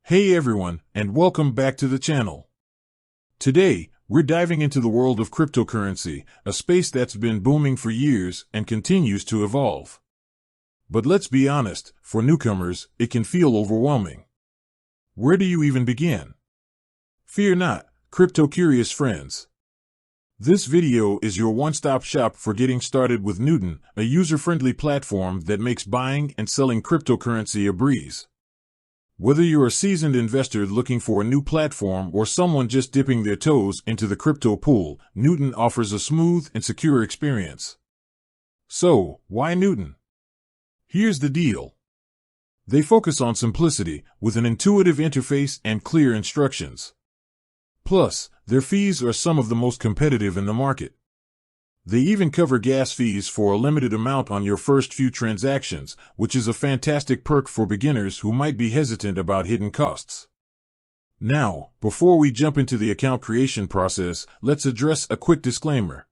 Hey everyone, and welcome back to the channel. Today, we're diving into the world of cryptocurrency, a space that's been booming for years and continues to evolve. But let's be honest, for newcomers, it can feel overwhelming. Where do you even begin? Fear not, crypto-curious friends. This video is your one-stop shop for getting started with Newton, a user-friendly platform that makes buying and selling cryptocurrency a breeze. Whether you're a seasoned investor looking for a new platform or someone just dipping their toes into the crypto pool, Newton offers a smooth and secure experience. So, why Newton? Here's the deal. They focus on simplicity, with an intuitive interface and clear instructions. Plus, their fees are some of the most competitive in the market. They even cover gas fees for a limited amount on your first few transactions, which is a fantastic perk for beginners who might be hesitant about hidden costs. Now, before we jump into the account creation process, let's address a quick disclaimer.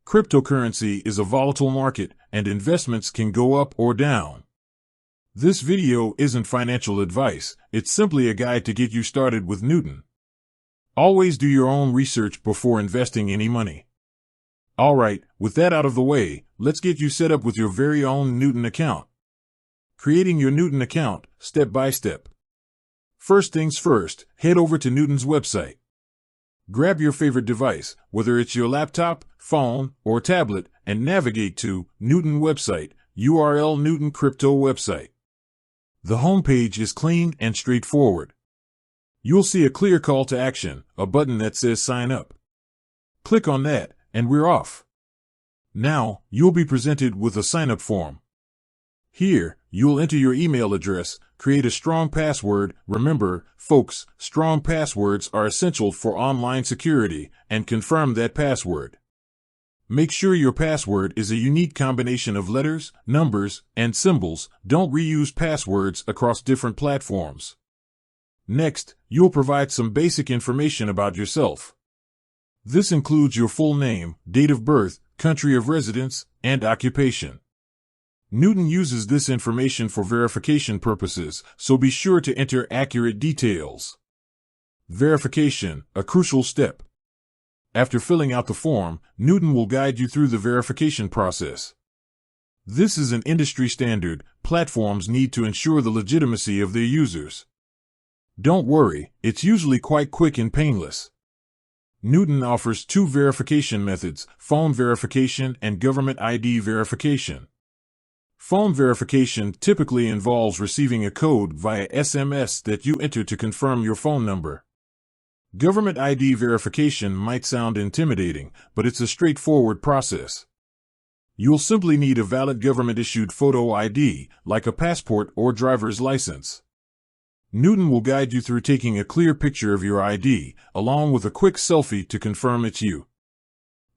Cryptocurrency is a volatile market, and investments can go up or down. This video isn't financial advice, it's simply a guide to get you started with Newton. Always do your own research before investing any money. Alright, with that out of the way, let's get you set up with your very own Newton account. Creating your Newton account, step by step. First things first, head over to Newton's website. Grab your favorite device, whether it's your laptop, phone, or tablet, and navigate to Newton website, URL Newton Crypto website. The homepage is clean and straightforward. You'll see a clear call to action, a button that says sign up. Click on that, and we're off. Now, you'll be presented with a sign-up form. Here, you'll enter your email address, create a strong password. Remember, folks, strong passwords are essential for online security, and confirm that password. Make sure your password is a unique combination of letters, numbers, and symbols. Don't reuse passwords across different platforms. Next, you'll provide some basic information about yourself. This includes your full name, date of birth, country of residence, and occupation. Newton uses this information for verification purposes, so be sure to enter accurate details. Verification, a crucial step. After filling out the form, Newton will guide you through the verification process. This is an industry standard. Platforms need to ensure the legitimacy of their users. Don't worry, it's usually quite quick and painless. Newton offers two verification methods, phone verification and government ID verification. Phone verification typically involves receiving a code via SMS that you enter to confirm your phone number. Government ID verification might sound intimidating, but it's a straightforward process. You'll simply need a valid government-issued photo ID, like a passport or driver's license. Newton will guide you through taking a clear picture of your ID, along with a quick selfie to confirm it's you.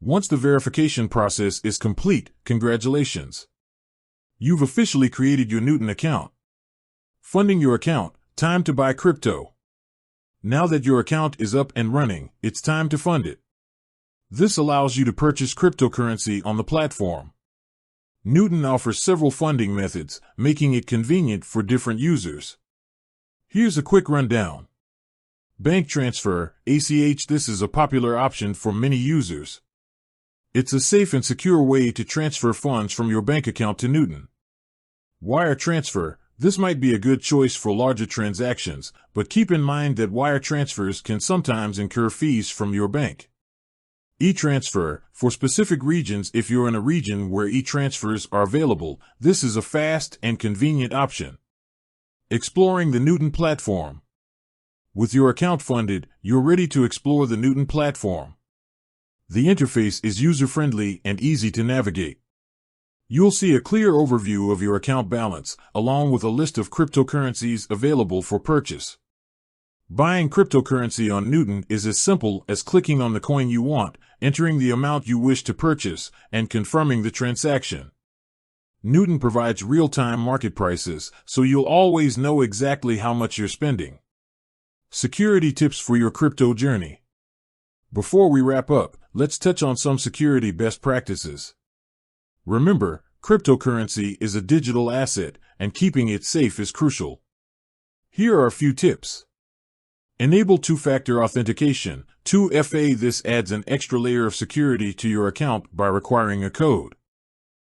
Once the verification process is complete, congratulations. You've officially created your Newton account. Funding your account, time to buy crypto. Now that your account is up and running, it's time to fund it. This allows you to purchase cryptocurrency on the platform. Newton offers several funding methods, making it convenient for different users. Here's a quick rundown. Bank transfer, ACH. This is a popular option for many users. It's a safe and secure way to transfer funds from your bank account to Newton. Wire transfer. This might be a good choice for larger transactions, but keep in mind that wire transfers can sometimes incur fees from your bank. E-transfer. For specific regions, if you're in a region where e-transfers are available, this is a fast and convenient option. Exploring the Newton platform. With your account funded, you're ready to explore the Newton platform. The interface is user-friendly and easy to navigate. You'll see a clear overview of your account balance, along with a list of cryptocurrencies available for purchase. Buying cryptocurrency on Newton is as simple as clicking on the coin you want, entering the amount you wish to purchase, and confirming the transaction. Newton provides real-time market prices, so you'll always know exactly how much you're spending. Security tips for your crypto journey. Before we wrap up, let's touch on some security best practices. Remember, cryptocurrency is a digital asset, and keeping it safe is crucial. Here are a few tips. Enable two-factor authentication, 2FA. This adds an extra layer of security to your account by requiring a code.